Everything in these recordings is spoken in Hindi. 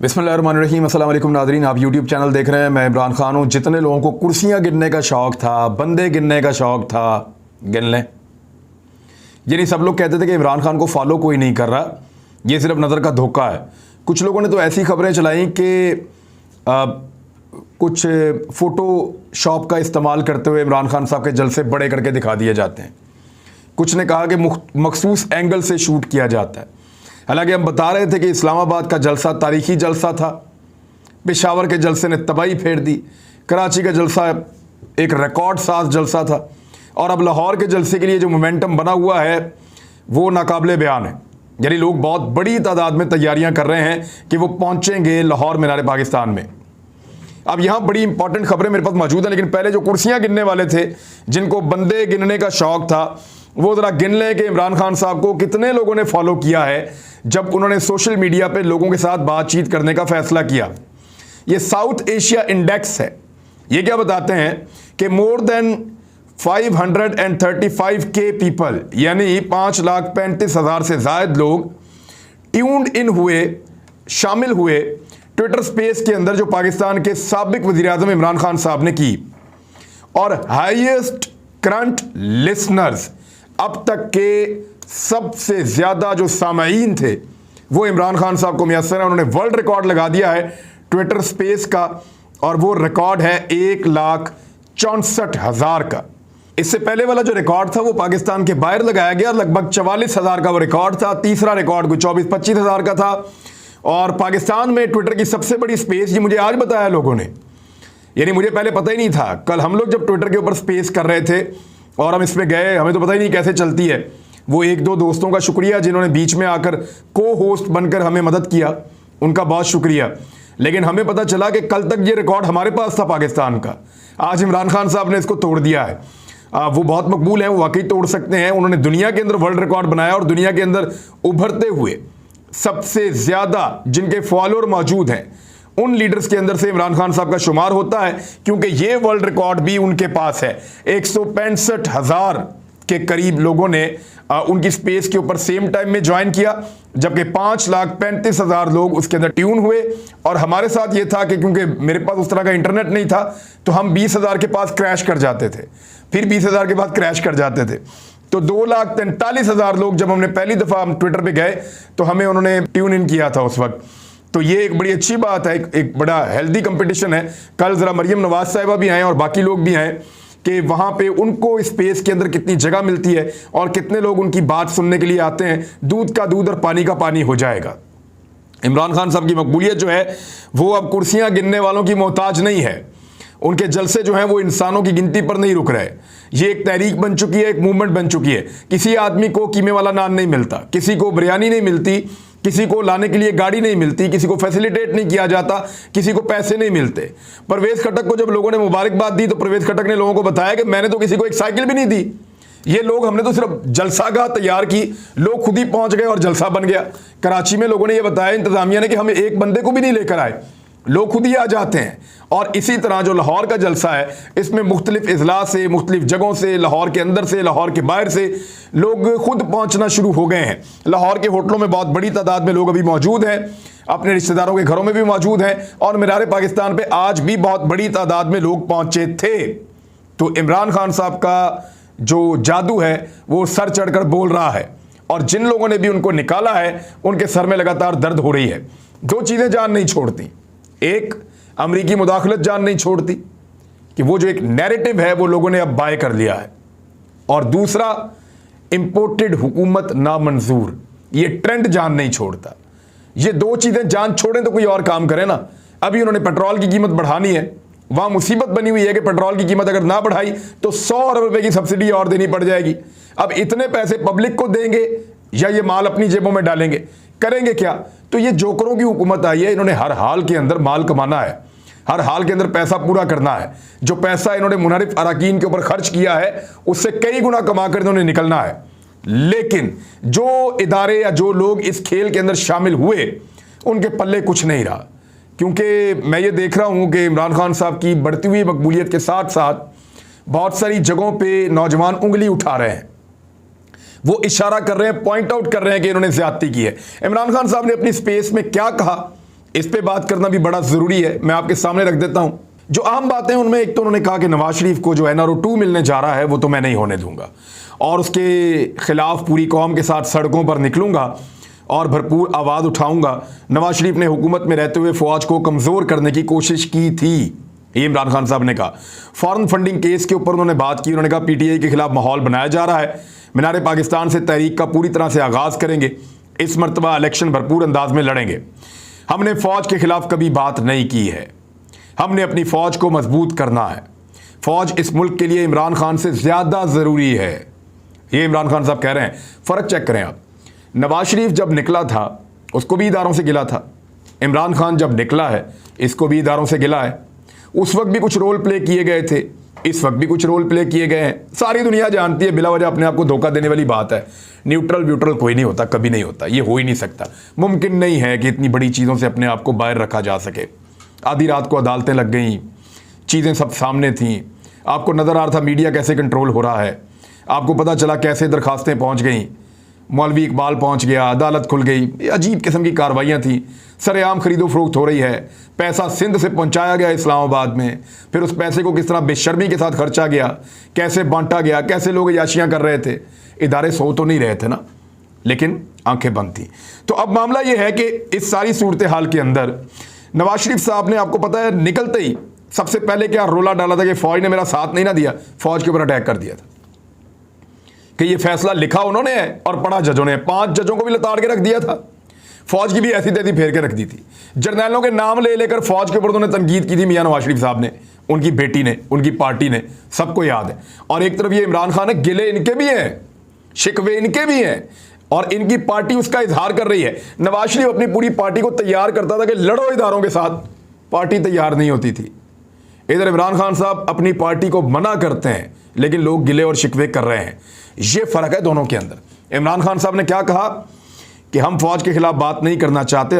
बिस्मिल्लाहिर्रहमानिर्रहीम। अस्सलाम वालेकुम नाज़रीन, आप यूट्यूब चैनल देख रहे हैं। मैं इमरान खान हूँ। जितने लोगों को कुर्सियाँ गिनने का शौक़ था, बंदे गिनने का शौक़ था, गिन लें। ये नहीं, सब लोग कहते थे कि इमरान खान को फॉलो कोई नहीं कर रहा, ये सिर्फ नज़र का धोखा है। कुछ लोगों ने तो ऐसी खबरें चलाई कि कुछ फ़ोटोशॉप का इस्तेमाल करते हुए इमरान खान साहब के जलसे बड़े करके दिखा दिए जाते हैं। कुछ ने कहा कि मखसूस एंगल से शूट किया जाता है। हालांकि हम बता रहे थे कि इस्लामाबाद का जलसा तारीखी जलसा था, पेशावर के जलसे ने तबाही फेर दी, कराची का जलसा एक रिकॉर्ड साज जलसा था, और अब लाहौर के जलसे के लिए जो मोमेंटम बना हुआ है वो नाकाबिले बयान है। यानी लोग बहुत बड़ी तादाद में तैयारियां कर रहे हैं कि वो पहुंचेंगे लाहौर मीनार पाकिस्तान में। अब यहाँ बड़ी इंपॉर्टेंट खबरें मेरे पास मौजूद हैं, लेकिन पहले जो कुर्सियाँ गिनने वाले थे, जिनको बंदे गिनने का शौक़ था, वो ज़रा गिन लें कि इमरान खान साहब को कितने लोगों ने फॉलो किया है जब उन्होंने सोशल मीडिया पे लोगों के साथ बातचीत करने का फैसला किया। ये साउथ एशिया इंडेक्स है। ये क्या बताते हैं कि मोर देन 535K पीपल, यानी 5,35,000 से ज़ायद लोग ट्यून्ड इन हुए, शामिल हुए ट्विटर स्पेस के अंदर जो पाकिस्तान के साबिक वज़ीर-ए-आज़म इमरान खान साहब ने की। और हाईएस्ट करंट लिसनर्स, अब तक के सबसे ज़्यादा जो सामाईन थे वो इमरान खान साहब को मुयस्सर है। उन्होंने वर्ल्ड रिकॉर्ड लगा दिया है ट्विटर स्पेस का, और वो रिकॉर्ड है 1,64,000 का। इससे पहले वाला जो रिकॉर्ड था वो पाकिस्तान के बाहर लगाया गया, लगभग 44,000 का वो रिकॉर्ड था। तीसरा रिकॉर्ड कोई 24-25,000 का था। और पाकिस्तान में ट्विटर की सबसे बड़ी स्पेस, ये मुझे आज बताया लोगों ने, यानी मुझे पहले पता ही नहीं था। कल हम लोग जब ट्विटर के ऊपर स्पेस कर रहे थे और हम इसमें गए, हमें तो पता ही नहीं कैसे चलती है। वो एक दो दोस्तों का शुक्रिया जिन्होंने बीच में आकर को होस्ट बनकर हमें मदद किया, उनका बहुत शुक्रिया। लेकिन हमें पता चला कि कल तक ये रिकॉर्ड हमारे पास था पाकिस्तान का। आज इमरान खान साहब ने इसको तोड़ दिया है। वो बहुत मकबूल हैं, वो वाकई तोड़ सकते हैं। उन्होंने दुनिया के अंदर वर्ल्ड रिकॉर्ड बनाया, और दुनिया के अंदर उभरते हुए सबसे ज़्यादा जिनके फॉलोअर मौजूद हैं उन लीडर्स के अंदर से इमरान खान साहब का शुमार होता है, क्योंकि ये वर्ल्ड रिकॉर्ड भी उनके पास है। 165,000 के करीब लोगों ने उनकी स्पेस के ऊपर सेम टाइम में ज्वाइन किया, जबकि 5,35,000 लोग उसके अंदर ट्यून हुए। और हमारे साथ ये था कि क्योंकि मेरे पास उस तरह का इंटरनेट नहीं था, तो हम 20,000 के पास क्रैश कर जाते थे, फिर 20,000 के बाद क्रैश कर जाते थे। तो 2,43,000 लोग जब हमने पहली दफ़ा हम ट्विटर पे गए तो हमें उन्होंने ट्यून इन किया था उस वक्त। तो ये एक बड़ी अच्छी बात है, एक बड़ा हेल्दी कंपटीशन है। कल ज़रा मरियम नवाज साहिबा भी आए और बाकी लोग भी आए कि वहाँ पे उनको स्पेस के अंदर कितनी जगह मिलती है और कितने लोग उनकी बात सुनने के लिए आते हैं। दूध का दूध और पानी का पानी हो जाएगा। इमरान खान साहब की मकबूलियत जो है वो अब कुर्सियाँ गिनने वालों की मोहताज नहीं है। उनके जलसे जो हैं वो इंसानों की गिनती पर नहीं रुक रहे। ये एक तहरीक बन चुकी है, एक मूवमेंट बन चुकी है। किसी आदमी को कीमे वाला नान नहीं मिलता, किसी को बिरयानी नहीं मिलती, किसी को लाने के लिए गाड़ी नहीं मिलती, किसी को फैसिलिटेट नहीं किया जाता, किसी को पैसे नहीं मिलते। परवेज खटक को जब लोगों ने मुबारकबाद दी तो परवेज खटक ने लोगों को बताया कि मैंने तो किसी को एक साइकिल भी नहीं दी, ये लोग, हमने तो सिर्फ जलसागाह तैयार की, लोग खुद ही पहुंच गए और जलसा बन गया। कराची में लोगों ने यह बताया इंतजामिया ने कि हमें एक बंदे को भी नहीं लेकर आए, लोग खुद ही आ जाते हैं। और इसी तरह जो लाहौर का जलसा है, इसमें मुख्तलिफ अजला से, मुख्तलिफ जगहों से, लाहौर के अंदर से, लाहौर के बाहर से लोग खुद पहुंचना शुरू हो गए हैं। लाहौर के होटलों में बहुत बड़ी तादाद में लोग अभी मौजूद हैं, अपने रिश्तेदारों के घरों में भी मौजूद हैं, और मीनार पाकिस्तान पे आज भी बहुत बड़ी तादाद में लोग पहुंचे थे। तो इमरान खान साहब का जो जादू है वो सर चढ़कर बोल रहा है, और जिन लोगों ने भी उनको निकाला है उनके सर में लगातार दर्द हो रही है। दो चीज़ें जान नहीं छोड़ती, एक अमरीकी मुदाखलत जान नहीं छोड़ती कि वो जो एक नैरेटिव है वो लोगों ने अब बाय कर लिया है, और दूसरा इंपोर्टेड हुकूमत नामंजूर, ये ट्रेंड जान नहीं छोड़ता। ये दो चीज़ें जान छोड़ें तो कोई और काम करें ना। अभी उन्होंने पेट्रोल की कीमत बढ़ानी है, वहाँ मुसीबत बनी हुई है कि पेट्रोल की कीमत अगर ना बढ़ाई तो 100 अरब रुपए की सब्सिडी और देनी पड़ जाएगी। अब इतने पैसे पब्लिक को देंगे या ये माल अपनी जेबों में डालेंगे, करेंगे क्या? तो ये जोकरों की हुकूमत आई है। इन्होंने हर हाल के अंदर माल कमाना है, हर हाल के अंदर पैसा पूरा करना है। जो पैसा इन्होंने मुनहरिफ अराकीन के ऊपर खर्च किया है उससे कई गुना कमा कर इन्होंने निकलना है। लेकिन जो इदारे या जो लोग इस खेल के अंदर शामिल हुए उनके पल्ले कुछ नहीं रहा, क्योंकि मैं ये देख रहा हूँ कि इमरान खान साहब की बढ़ती हुई मकबूलियत के साथ साथ बहुत सारी जगहों पे नौजवान उंगली उठा रहे हैं, वो इशारा कर रहे हैं, पॉइंट आउट कर रहे हैं कि इन्होंने ज्यादती की है। इमरान खान साहब ने अपनी स्पेस में क्या कहा इस पे बात करना भी बड़ा ज़रूरी है। मैं आपके सामने रख देता हूँ जो आम बातें, उनमें एक तो उन्होंने कहा कि नवाज शरीफ को जो NRO 2 मिलने जा रहा है वो तो मैं नहीं होने दूंगा और उसके खिलाफ पूरी कौम के साथ सड़कों पर निकलूंगा और भरपूर आवाज़ उठाऊंगा। नवाज शरीफ ने हुकूमत में रहते हुए फ़ौज को कमज़ोर करने की कोशिश की थी, ये इमरान खान साहब ने कहा। फॉरेन फंडिंग केस के ऊपर उन्होंने बात की। उन्होंने कहा PTI के खिलाफ माहौल बनाया जा रहा है, मीनार पाकिस्तान से तहरीक का पूरी तरह से आगाज़ करेंगे, इस मरतबा इलेक्शन भरपूर अंदाज में लड़ेंगे। हमने फ़ौज के खिलाफ कभी बात नहीं की है, हमने अपनी फ़ौज को मजबूत करना है। फ़ौज इस मुल्क के लिए इमरान खान से ज़्यादा ज़रूरी है, ये इमरान खान साहब कह रहे हैं। फ़र्क चेक करें आप, नवाज शरीफ जब निकला था उसको भी इदारों से गिला था, इमरान खान जब निकला है इसको भी इदारों से गिला है। उस वक्त भी कुछ रोल प्ले किए गए थे, इस वक्त भी कुछ रोल प्ले किए गए हैं। सारी दुनिया जानती है, बिला वजह अपने आप को धोखा देने वाली बात है। न्यूट्रल व्यूट्रल कोई नहीं होता, कभी नहीं होता, ये हो ही नहीं सकता। मुमकिन नहीं है कि इतनी बड़ी चीज़ों से अपने आप को बाहर रखा जा सके। आधी रात को अदालतें लग गई, चीज़ें सब सामने थीं, आपको नज़र आ रहा था मीडिया कैसे कंट्रोल हो रहा है, आपको पता चला कैसे दरखास्तें पहुँच गई, मौलवी इकबाल पहुंच गया, अदालत खुल गई, अजीब किस्म की कार्रवाइयाँ थी। सरेआम खरीदो फरोख्त हो रही है, पैसा सिंध से पहुंचाया गया इस्लामाबाद में, फिर उस पैसे को किस तरह बेशर्मी के साथ खर्चा गया, कैसे बांटा गया, कैसे लोग याशियाँ कर रहे थे। इदारे सो तो नहीं रहे थे ना, लेकिन आंखें बंद थी। तो अब मामला ये है कि इस सारी सूरत हाल के अंदर नवाज शरीफ साहब ने, आपको पता है, निकलते ही सबसे पहले क्या रोला डाला था कि फ़ौज ने मेरा साथ नहीं ना दिया, फ़ौज के ऊपर अटैक कर दिया था कि ये फैसला लिखा उन्होंने है और पढ़ा जजों ने। 5 जजों को भी लताड़ के रख दिया था, फौज की भी ऐसी तैसी फेर के रख दी थी। जर्नैलों के नाम ले लेकर फौज के ऊपर उन्होंने तनकीद की थी मियां नवाज शरीफ साहब ने, उनकी बेटी ने, उनकी पार्टी ने, सबको याद है। और एक तरफ ये इमरान खान है, गिले इनके भी हैं, शिकवे इनके भी हैं और इनकी पार्टी उसका इजहार कर रही है। नवाज शरीफ अपनी पूरी पार्टी को तैयार करता था कि लड़ो इदारों के साथ, पार्टी तैयार नहीं होती थी। इधर इमरान खान साहब अपनी पार्टी को मना करते हैं लेकिन लोग गिले और शिकवे कर रहे हैं। ये फ़र्क है दोनों के अंदर। इमरान खान साहब ने क्या कहा कि हम फ़ौज के खिलाफ बात नहीं करना चाहते,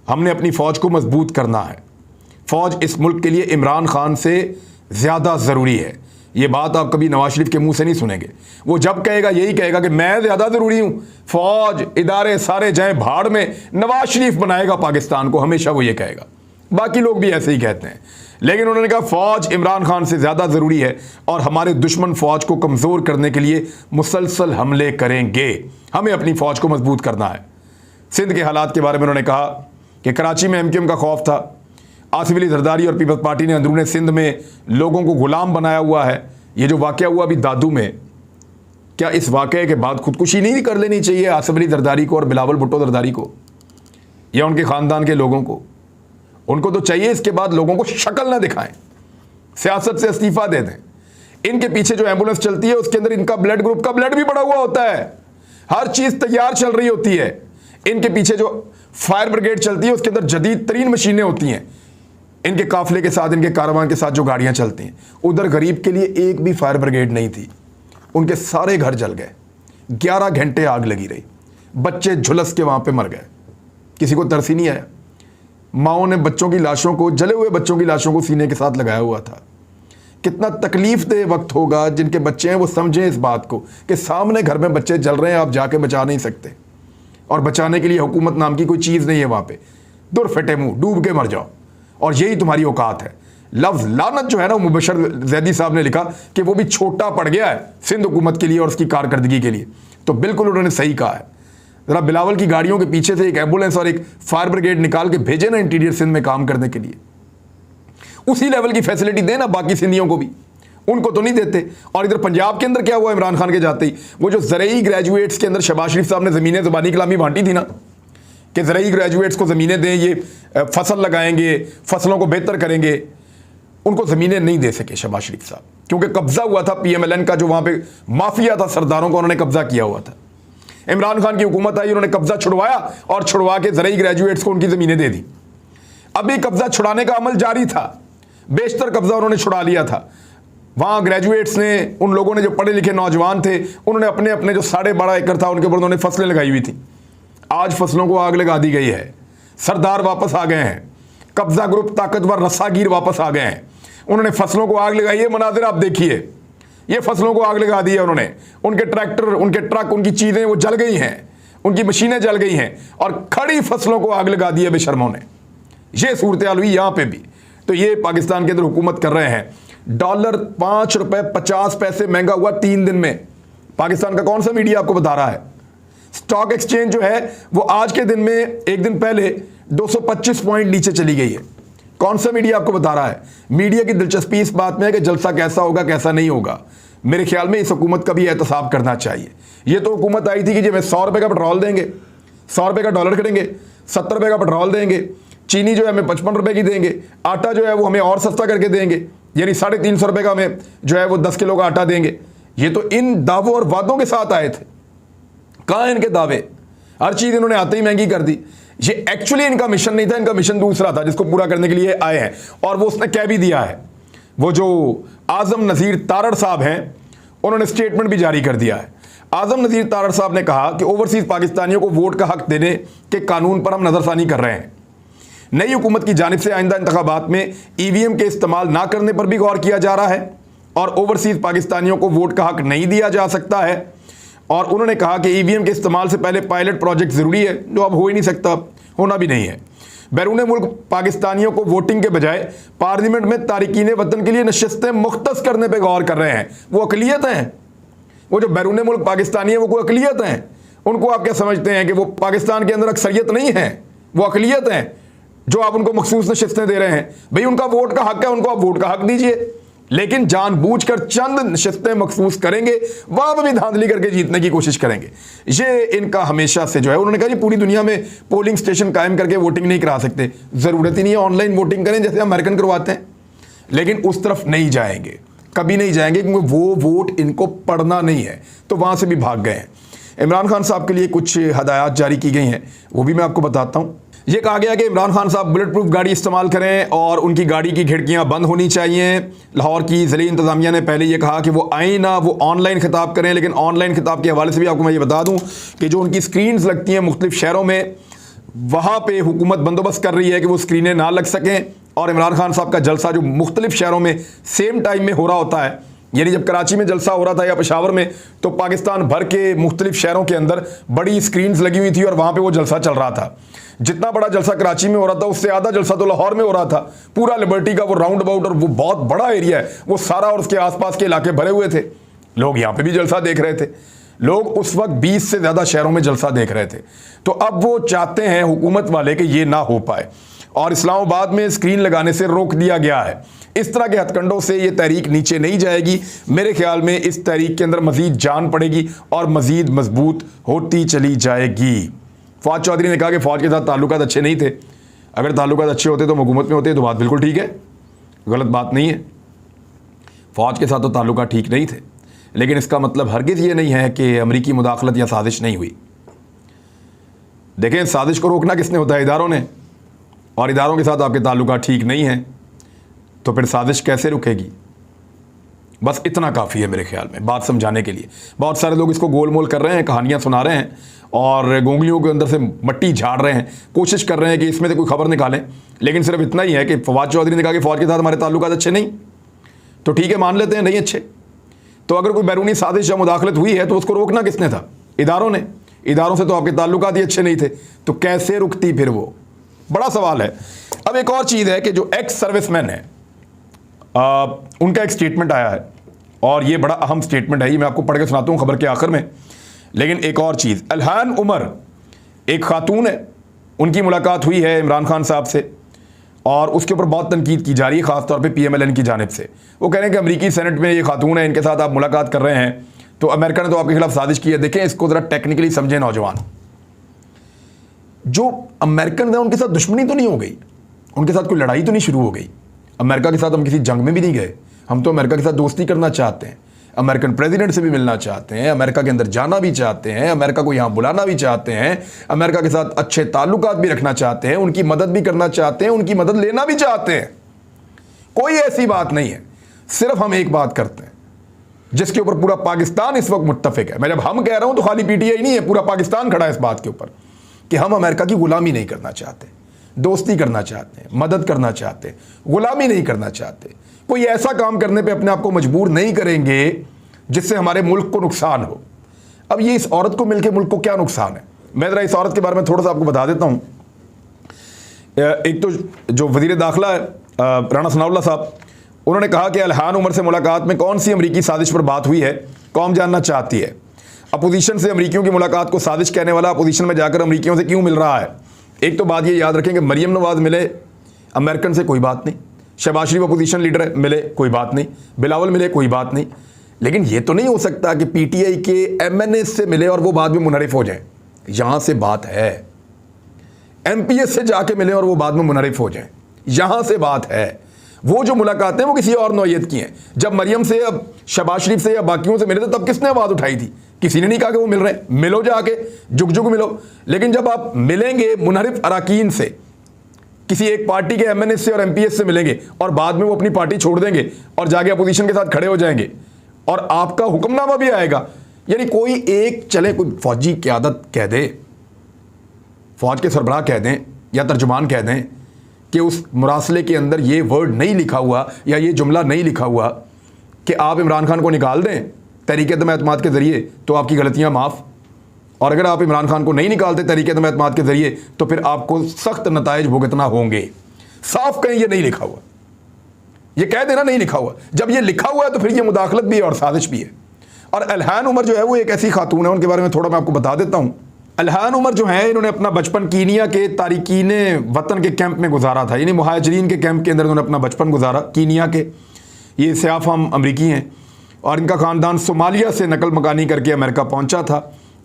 हमने अपनी फ़ौज को मजबूत करना है। फ़ौज इस मुल्क के लिए इमरान खान से ज़्यादा ज़रूरी है। ये बात आप कभी नवाज शरीफ के मुंह से नहीं सुनेंगे। वो जब कहेगा यही कहेगा कि मैं ज़्यादा ज़रूरी हूँ, फ़ौज इदारे सारे जाएँ भाड़ में, नवाज शरीफ बनाएगा पाकिस्तान को, हमेशा वो ये कहेगा। बाकी लोग भी ऐसे ही कहते हैं, लेकिन उन्होंने कहा फ़ौज इमरान खान से ज़्यादा ज़रूरी है और हमारे दुश्मन फ़ौज को कमज़ोर करने के लिए मुसलसल हमले करेंगे। हमें अपनी फ़ौज को मजबूत करना है। सिंध के हालात के बारे में उन्होंने कहा कि कराची में MQM का खौफ था, आसिफ अली जरदारी और पीपल्स पार्टी ने अंदरूनी सिंध में लोगों को गुलाम बनाया हुआ है। ये जो वाक़या हुआ अभी दादू में, क्या इस वाक़े के बाद खुदकुशी नहीं कर लेनी चाहिए आसिफ अली जरदारी को और बिलावल भुट्टो जरदारी को या उनके ख़ानदान के लोगों को? उनको तो चाहिए इसके बाद लोगों को शक्ल ना दिखाएं, सियासत से इस्तीफा दे दें। इनके पीछे जो एम्बुलेंस चलती है उसके अंदर इनका ब्लड ग्रुप का ब्लड भी पड़ा हुआ होता है, हर चीज़ तैयार चल रही होती है। इनके पीछे जो फायर ब्रिगेड चलती है उसके अंदर जदीद तरीन मशीनें होती हैं। इनके काफिले के साथ, इनके कारवान के साथ जो गाड़ियां चलती हैं, उधर गरीब के लिए एक भी फायर ब्रिगेड नहीं थी। उनके सारे घर जल गए, 11 घंटे आग लगी रही, बच्चे झुलस के वहां पे मर गए, किसी को तरस ही नहीं आया। माओ ने बच्चों की लाशों को, जले हुए बच्चों की लाशों को सीने के साथ लगाया हुआ था। कितना तकलीफ दे वक्त होगा जिनके बच्चे हैं वो समझें इस बात को कि सामने घर में बच्चे जल रहे हैं, आप जाके बचा नहीं सकते और बचाने के लिए हुकूमत नाम की कोई चीज़ नहीं है वहाँ पे। दूर फटे मुंह, डूब के मर जाओ और यही तुम्हारी औकात है। लफ्ज़ लानत जो है ना, मुबशर जैदी साहब ने लिखा कि वो भी छोटा पड़ गया है सिंध हुकूमत के लिए और उसकी कारकर्दगी के लिए, तो बिल्कुल उन्होंने सही कहा है। ज़रा बिलावल की गाड़ियों के पीछे से एक एम्बुलेंस और एक फायर ब्रिगेड निकाल के भेजे ना इंटीरियर सिंध में काम करने के लिए, उसी लेवल की फैसिलिटी देना बाकी सिंधियों को भी, उनको तो नहीं देते। और इधर पंजाब के अंदर क्या हुआ इमरान खान के जाते ही, वो जो ज़रई ग्रेजुएट्स के अंदर शहबाज शरीफ साहब ने ज़मीनें ज़बानी कलामी बांटी थी ना कि ज़रई ग्रेजुएट्स को ज़मीनें दें, ये फसल लगाएंगे, फसलों को बेहतर करेंगे, उनको ज़मीनें नहीं दे सके शहबाज शरीफ साहब, क्योंकि कब्ज़ा हुआ था PMLN का, जो वहाँ पे माफिया था, सरदारों का उन्होंने कब्ज़ा किया हुआ था। इमरान खान की हुकूमत आई, उन्होंने कब्ज़ा छुड़वाया और छुड़वा के ज़रई ग्रेजुएट्स को उनकी ज़मीनें दे दी। अभी कब्ज़ा छुड़ाने का अमल जारी था, बेशतर कब्ज़ा उन्होंने छुड़ा लिया था। वहाँ ग्रेजुएट्स ने, उन लोगों ने जो पढ़े लिखे नौजवान थे, उन्होंने अपने अपने जो 12.5 एकड़ था उनके ऊपर उन्होंने फसलें लगाई हुई थी। आज फसलों को आग लगा दी गई है, सरदार वापस आ गए हैं, कब्ज़ा ग्रुप ताकतवर रस्सागीर वापस आ गए हैं, उन्होंने फसलों को आग लगाई है। मनाजिर आप देखिए, ये फसलों को आग लगा दी है उन्होंने, उनके ट्रैक्टर, उनके ट्रक, उनकी चीज़ें वो जल गई हैं, उनकी मशीनें जल गई हैं और खड़ी फसलों को आग लगा दी है बेशर्मों ने। ये सूरत हाल हुई यहां पे भी। तो ये पाकिस्तान के अंदर हुकूमत कर रहे हैं। डॉलर 5 रुपए 50 पैसे महंगा हुआ 3 दिन में। पाकिस्तान का कौन सा मीडिया आपको बता रहा है? स्टॉक एक्सचेंज जो है वो आज के दिन में, एक दिन पहले 225 पॉइंट नीचे चली गई है। कौन सा मीडिया आपको बता रहा है? मीडिया की दिलचस्पी इस बात में है कि जलसा कैसा होगा कैसा नहीं होगा। मेरे ख्याल में इस हुकूमत का भी एहतसाब करना चाहिए। ये तो हुकूमत आई थी कि जब 100 रुपए का पेट्रोल देंगे, 100 रुपए का डॉलर करेंगे, 70 रुपए का पेट्रोल देंगे, चीनी जो है हमें 55 रुपए की देंगे, आटा जो है वो हमें और सस्ता करके देंगे, यानी 350 रुपए का हमें जो है वो 10 किलो का आटा देंगे। ये तो इन दावों और वादों के साथ आए थे। कहाँ इनके दावे? हर चीज इन्होंने आते ही महंगी कर दी। ये एक्चुअली इनका मिशन नहीं था, इनका मिशन दूसरा था जिसको पूरा करने के लिए आए हैं। और वो उसने कह भी दिया है। वो जो आजम नज़ीर तारड़ साहब हैं, उन्होंने स्टेटमेंट भी जारी कर दिया है। आजम नज़ीर तारड़ साहब ने कहा कि ओवरसीज पाकिस्तानियों को वोट का हक देने के कानून पर हम नजरसानी कर रहे हैं। नई हुकूमत की जानिब से आइंदा इंतखाबात में ईवीएम के इस्तेमाल ना करने पर भी गौर किया जा रहा है और ओवरसीज पाकिस्तानियों को वोट का हक नहीं दिया जा सकता है। और उन्होंने कहा कि ईवीएम के इस्तेमाल से पहले पायलट प्रोजेक्ट ज़रूरी है, जो अब हो ही नहीं सकता, होना भी नहीं है। बैरून मुल्क पाकिस्तानियों को वोटिंग के बजाय पार्लियामेंट में तारिकीन वतन के लिए नशस्तें मुख्तस करने पर गौर कर रहे हैं। वो अकलियत हैं। वो जो बैरून मुल्क पाकिस्तानी है वो कोई अकलियत हैं? उनको आप क्या समझते हैं कि वो पाकिस्तान के अंदर अक्सरियत नहीं है? वो अकलियत हैं जो आप उनको मखसूस नशस्तें दे रहे हैं। भाई उनका वोट का हक है, उनको आप वोट का हक दीजिए, लेकिन जानबूझकर चंद नशस्तें मखसूस करेंगे, वहां पर भी धांधली करके जीतने की कोशिश करेंगे। ये इनका हमेशा से जो है, उन्होंने कहा जी पूरी दुनिया में पोलिंग स्टेशन कायम करके वोटिंग नहीं करा सकते, जरूरत ही नहीं है, ऑनलाइन वोटिंग करें जैसे अमेरिकन करवाते हैं। लेकिन उस तरफ नहीं जाएंगे, कभी नहीं जाएंगे, क्योंकि वो वोट इनको पड़ना नहीं है, तो वहां से भी भाग गए हैं। इमरान खान साहब के लिए कुछ हदायत जारी की गई हैं, वो भी मैं आपको बताता हूं। ये कहा गया कि इमरान खान साहब बुलेट प्रूफ गाड़ी इस्तेमाल करें और उनकी गाड़ी की खिड़कियां बंद होनी चाहिए। लाहौर की ज़िली इंतज़ामिया ने पहले ये कहा कि वो आए ना, वो ऑनलाइन खिताब करें। लेकिन ऑनलाइन खिताब के हवाले से भी आपको मैं ये बता दूं कि जो उनकी स्क्रीन्स लगती हैं मुख्तलिफ शहरों में, वहाँ पर हुकूमत बंदोबस्त कर रही है कि वो स्क्रीनें ना लग सकें। और इमरान खान साहब का जलसा जो मुख्तलिफ शहरों में सेम टाइम में हो रहा होता है, यानी जब कराची में जलसा हो रहा था या पेशावर में, तो पाकिस्तान भर के मुख्तलिफ शहरों के अंदर बड़ी स्क्रीन्स लगी हुई थी और वहाँ पे वो जलसा चल रहा था। जितना बड़ा जलसा कराची में हो रहा था उससे आधा जलसा तो लाहौर में हो रहा था। पूरा लिबर्टी का वो राउंड अबाउट, और वो बहुत बड़ा एरिया है, वो सारा और उसके आसपास के इलाके भरे हुए थे। लोग यहाँ पे भी जलसा देख रहे थे। लोग उस वक्त 20 से ज़्यादा शहरों में जलसा देख रहे थे। तो अब वो चाहते हैं हुकूमत वाले कि ये ना हो पाए, और इस्लामाबाद में स्क्रीन लगाने से रोक दिया गया है। इस तरह के हथकंडों से ये तहरीक नीचे नहीं जाएगी। मेरे ख्याल में इस तहरीक के अंदर मजीद जान पड़ेगी और मजीद मजबूत होती चली जाएगी। फौज चौधरी ने कहा कि फ़ौज के साथ ताल्लुकात अच्छे नहीं थे। अगर ताल्लुकात अच्छे होते तो हुकूमत में होते, तो बात बिल्कुल ठीक है, गलत बात नहीं है। फ़ौज के साथ तो ताल्लुकात ठीक नहीं थे, लेकिन इसका मतलब हरगिज़ ये नहीं है कि अमरीकी मुदाखलत या साजिश नहीं हुई। देखें, साजिश को रोकना किसने होता है? इदारों ने। और इदारों के साथ आपके ताल्लुकात ठीक नहीं हैं तो फिर साजिश कैसे रुकेगी? बस इतना काफ़ी है मेरे ख्याल में बात समझाने के लिए। बहुत सारे लोग इसको गोल मोल कर रहे हैं, कहानियाँ सुना रहे हैं और गोंगलियों के अंदर से मट्टी झाड़ रहे हैं, कोशिश कर रहे हैं कि इसमें से कोई खबर निकालें। लेकिन सिर्फ इतना ही है कि फवाद चौधरी ने कहा कि फ़ौज के साथ हमारे ताल्लुकात अच्छे नहीं, तो ठीक है, मान लेते हैं नहीं अच्छे। तो अगर कोई बैरूनी साजिश या मुदाखलत हुई है तो उसको रोकना किसने था? इदारों ने। इदारों से तो आपके ताल्लुकात ही अच्छे नहीं थे, तो कैसे रुकती फिर वो? बड़ा सवाल है। अब एक और चीज़ है कि जो एक्स सर्विसमैन है, उनका एक स्टेटमेंट आया है और ये बड़ा अहम स्टेटमेंट है। ये मैं आपको पढ़ के सुनाता हूँ खबर के आखिर में। लेकिन एक और चीज़, अल्हान उमर एक खातून है, उनकी मुलाकात हुई है इमरान खान साहब से और उसके ऊपर बहुत तनकीद की जा रही है, ख़ासतौर पे PMLN की जानिब से। वो कह रहे हैं कि अमरीकी सेनेट में ये खातून है, इनके साथ आप मुलाकात कर रहे हैं तो अमेरिका ने तो आपके खिलाफ साजिश की है। देखें, इसको ज़रा टेक्निकली समझें नौजवान। जो अमेरिकन है उनके साथ दुश्मनी तो नहीं हो गई, उनके साथ कोई लड़ाई तो नहीं शुरू हो गई। अमेरिका के साथ हम किसी जंग में भी नहीं गए, हम तो अमेरिका के साथ दोस्ती करना चाहते हैं, अमेरिकन प्रेसिडेंट से भी मिलना चाहते हैं, अमेरिका के अंदर जाना भी चाहते हैं, अमेरिका को यहाँ बुलाना भी चाहते हैं, अमेरिका के साथ अच्छे ताल्लुकात भी रखना चाहते हैं, उनकी मदद भी करना चाहते हैं, उनकी मदद लेना भी चाहते हैं। कोई ऐसी बात नहीं है। सिर्फ हम एक बात करते हैं जिसके ऊपर पूरा पाकिस्तान इस वक्त मुत्तफिक है। मैं जब हम कह रहा हूं तो खाली PTI नहीं है, पूरा पाकिस्तान खड़ा है इस बात के ऊपर कि हम अमेरिका की गुलामी नहीं करना चाहते, दोस्ती करना चाहते हैं, मदद करना चाहते हैं, गुलामी नहीं करना चाहते। कोई ऐसा काम करने पे अपने आप को मजबूर नहीं करेंगे जिससे हमारे मुल्क को नुकसान हो। अब ये इस औरत को मिलकर मुल्क को क्या नुकसान है? मैं ज़रा इस औरत के बारे में थोड़ा सा आपको बता देता हूँ। एक तो जो वजीर दाखिला है राणा सनाउल्लाह साहब, उन्होंने कहा कि इल्हान उमर से मुलाकात में कौन सी अमरीकी साजिश पर बात हुई है, कौम जानना चाहती है। अपोजिशन से अमरीकियों की मुलाकात को साजिश कहने वाला अपोजिशन में जाकर अमरीकियों से क्यों मिल रहा है? एक तो बात ये याद रखें कि मरियम नवाज मिले अमेरिकन से, कोई बात नहीं। शहबाज शरीफ अपोजिशन लीडर मिले, कोई बात नहीं। बिलावल मिले, कोई बात नहीं। लेकिन ये तो नहीं हो सकता कि पीटीआई के एमएनए से मिले और वो बाद में मुनहरिफ हो जाए। यहां से बात है। एमपीएस से जाके मिले और वो बाद में मुनहरिफ हो जाए, यहां से बात है। वो जो मुलाकातें वो किसी और नौयत की हैं। जब मरियम से, अब शहबाज शरीफ से या बाकियों से मिले थे, तब किसने आवाज़ उठाई थी? किसी ने नहीं कहा कि वो मिल रहे हैं। मिलो जाके, जुग जुग मिलो। लेकिन जब आप मिलेंगे मुनहरिफ अराकीन से, किसी एक पार्टी के एमएनए से और एमपीएस से मिलेंगे और बाद में वो अपनी पार्टी छोड़ देंगे और जाके अपोजिशन के साथ खड़े हो जाएंगे और आपका हुक्मनामा भी आएगा। यानी कोई एक चले, कोई फौजी क़यादत कह दे, फौज के सरबराह कह दें या तर्जुमान कह दें कि उस मुरासले के अंदर ये वर्ड नहीं लिखा हुआ या ये जुमला नहीं लिखा हुआ कि आप इमरान खान को निकाल दें तहरीक-ए-एतमाद के ज़रिए तो आपकी गलतियां माफ़, और अगर आप इमरान खान को नहीं निकालते तहरीक-ए-एतमाद के ज़रिए तो फिर आपको सख्त नताइज भुगतना होंगे। साफ कहीं ये नहीं लिखा हुआ, ये कह देना नहीं लिखा हुआ। जब ये लिखा हुआ है तो फिर ये मुदाखलत भी है और साजिश भी है। और इल्हान उमर जो है वो एक ऐसी खातून है, उनके बारे में थोड़ा मैं आपको बता देता हूँ। इल्हान उमर जो है, इन्होंने अपना बचपन कीनिया के तारिकीन वतन के कैंप में गुजारा था, यानी मुहाजिरीन के कैंप के अंदर इन्होंने अपना बचपन गुजारा। कीनिया के ये सियाफ़ाम अमरीकी हैं और इनका ख़ानदान सोमालिया से नकल मकानी करके अमेरिका पहुंचा था।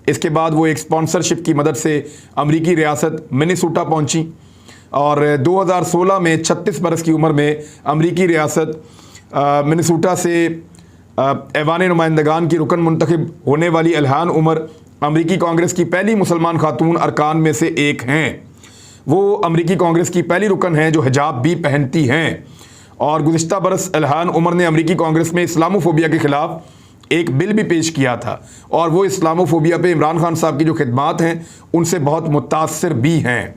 इसके बाद वो एक स्पॉन्सरशिप की मदद से अमरीकी रियासत मिनेसोटा पहुंची और 2016 में 36 बरस की उम्र में अमरीकी रियासत मिनेसोटा से ऐवान नुमाइंदगान की रुकन मुंतखब होने वाली इल्हान उमर अमरीकी कांग्रेस की पहली मुसलमान खातून अरकान में से एक हैं। वो अमरीकी कांग्रेस की पहली रुकन हैं जो हिजाब भी पहनती हैं। और गुज़िश्ता बरस इल्हान उमर ने अमरीकी कांग्रेस में इस्लामोफोबिया के ख़िलाफ़ एक बिल भी पेश किया था और वो इस्लामोफोबिया पे इमरान खान साहब की जो खिदमात हैं उनसे बहुत मुतासर भी हैं।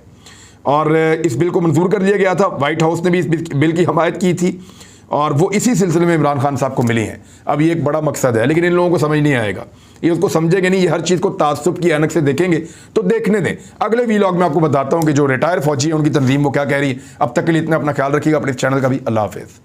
और इस बिल को मंजूर कर लिया गया था, वाइट हाउस ने भी इस बिल की हमायत की थी और वो इसी सिलसिले में इमरान खान साहब को मिली हैं। अब ये एक बड़ा मकसद है, लेकिन इन लोगों को समझ नहीं आएगा, ये उसको समझेंगे नहीं, ये हर चीज़ को तासुब की ऐनक से देखेंगे। तो देखने दें, अगले वीलॉग में आपको बताता हूँ कि जो रिटायर फौजी है उनकी तंजीम वो क्या कह रही है। अब तक के लिए इतना अपना ख्याल रखिएगा, अपने चैनल का भी। अल्लाह हाफिज़।